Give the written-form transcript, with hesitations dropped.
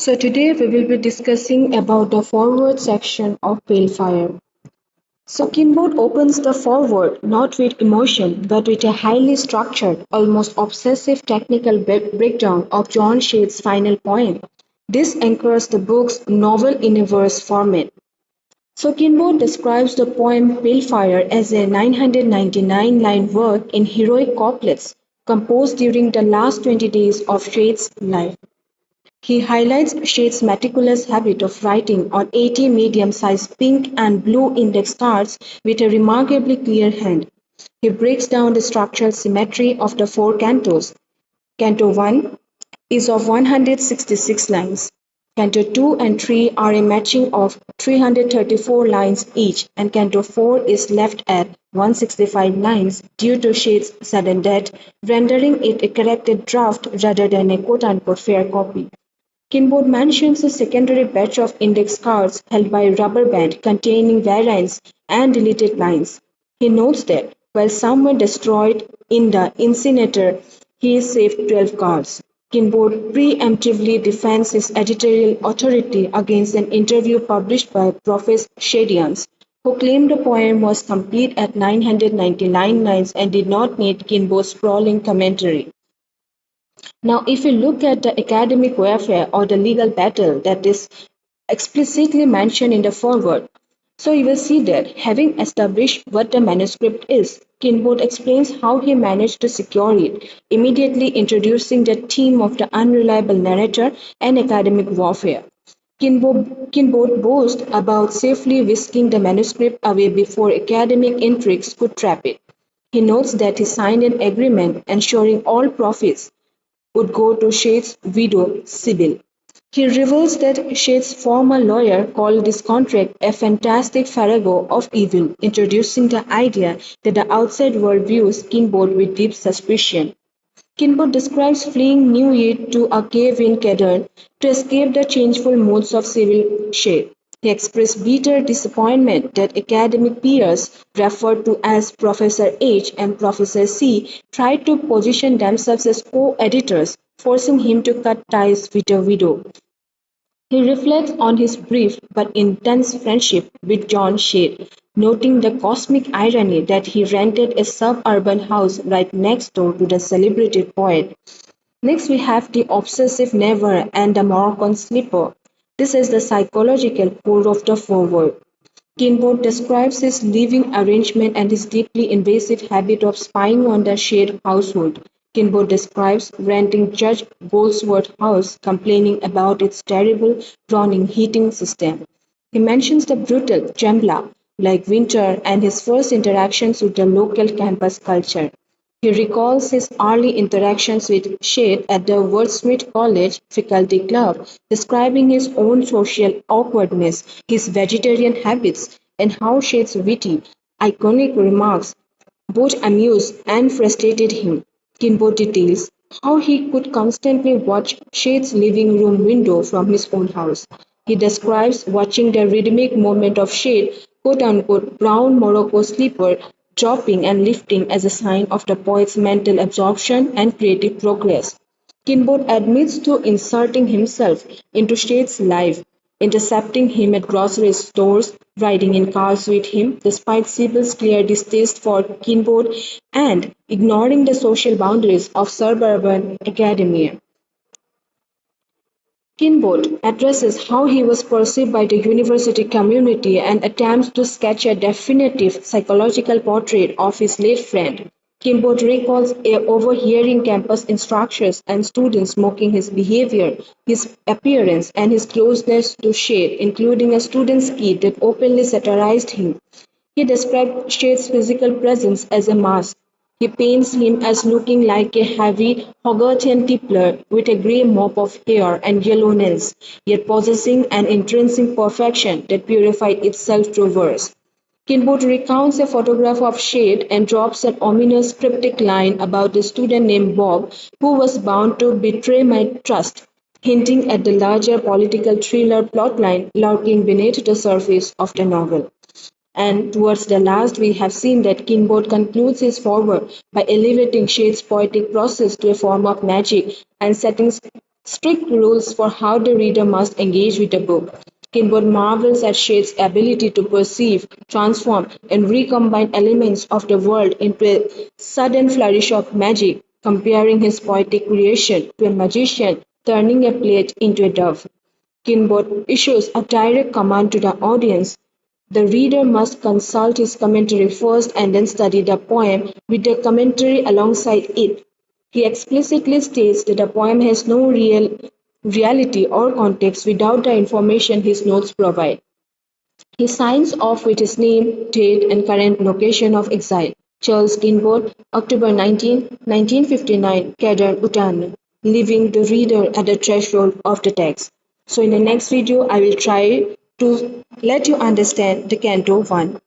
So today we will be discussing about the forward section of Pale Fire. So Kinboard opens the foreword not with emotion but with a highly structured, almost obsessive technical breakdown of John Shade's final poem. This anchors the book's novel in a verse format. So Kinboard describes the poem Pale Fire as a 999-line work in heroic couplets composed during the last 20 days of Shade's life. He highlights Shade's meticulous habit of writing on 80 medium-sized pink and blue index cards with a remarkably clear hand. He breaks down the structural symmetry of the four cantos. Canto 1 is of 166 lines. Canto 2 and 3 are a matching of 334 lines each, and Canto 4 is left at 165 lines due to Shade's sudden death, rendering it a corrected draft rather than a quote-unquote fair copy. Kinboard mentions a secondary batch of index cards held by a rubber band containing variants and deleted lines. He notes that while some were destroyed in the incinerator, he saved 12 cards. Kinboard preemptively defends his editorial authority against an interview published by Professor Shadians, who claimed the poem was complete at 999 lines and did not need Kinboard's sprawling commentary. Now, if you look at the academic warfare or the legal battle that is explicitly mentioned in the foreword, so you will see that having established what the manuscript is, Kinboard explains how he managed to secure it, immediately introducing the theme of the unreliable narrator and academic warfare. Kinboard boasts about safely whisking the manuscript away before academic intrigues could trap it. He notes that he signed an agreement ensuring all profits would go to Shade's widow, Sybil. He reveals that Shade's former lawyer called this contract a fantastic farrago of evil, introducing the idea that the outside world views Kinboard with deep suspicion. Kinboard describes fleeing New Year to a cave in Kedar to escape the changeful moods of Sybil Shade. He expressed bitter disappointment that academic peers, referred to as Professor H and Professor C, tried to position themselves as co-editors, forcing him to cut ties with the widow. He reflects on his brief but intense friendship with John Shade, noting the cosmic irony that he rented a suburban house right next door to the celebrated poet. Next, we have the obsessive never and the Moroccan slipper. This is the psychological core of the foreword. Kinboard describes his living arrangement and his deeply invasive habit of spying on the Shade household. Kinboard describes renting Judge Goldsworth's house, complaining about its terrible drowning heating system. He mentions the brutal Jembla, like Winter, and his first interactions with the local campus culture. He recalls his early interactions with Shade at the Wordsmith College Faculty Club, describing his own social awkwardness, his vegetarian habits, and how Shade's witty, iconic remarks both amused and frustrated him. Kinbo details how he could constantly watch Shade's living room window from his own house. He describes watching the rhythmic movement of Shade, quote unquote, brown Morocco sleeper dropping and lifting as a sign of the poet's mental absorption and creative progress. Kinboard admits to inserting himself into Shade's life, intercepting him at grocery stores, riding in cars with him despite Sybil's clear distaste for Kinboard, and ignoring the social boundaries of suburban academia. Kinboard addresses how he was perceived by the university community and attempts to sketch a definitive psychological portrait of his late friend. Kinboard recalls overhearing campus instructors and students mocking his behavior, his appearance, and his closeness to Shade, including a student's kid that openly satirized him. He described Shade's physical presence as a mask. He paints him as looking like a heavy Hogarthian tippler with a grey mop of hair and yellow nails, yet possessing an intrinsic perfection that purified itself through verse. Kinboard recounts a photograph of Shade and drops an ominous cryptic line about a student named Bob who was bound to betray my trust, hinting at the larger political thriller plotline lurking beneath the surface of the novel. And towards the last, we have seen that Kinboard concludes his foreword by elevating Shade's poetic process to a form of magic and setting strict rules for how the reader must engage with the book. Kinboard marvels at Shade's ability to perceive, transform, and recombine elements of the world into a sudden flourish of magic, comparing his poetic creation to a magician turning a plate into a dove. Kinboard issues a direct command to the audience. The reader must consult his commentary first and then study the poem with the commentary alongside it. He explicitly states that the poem has no reality or context without the information his notes provide. He signs off with his name, date, and current location of exile. Charles Kinboard, October 19, 1959, Kedar, Uttan, leaving the reader at the threshold of the text. So in the next video, I will try to let you understand the Canto 1.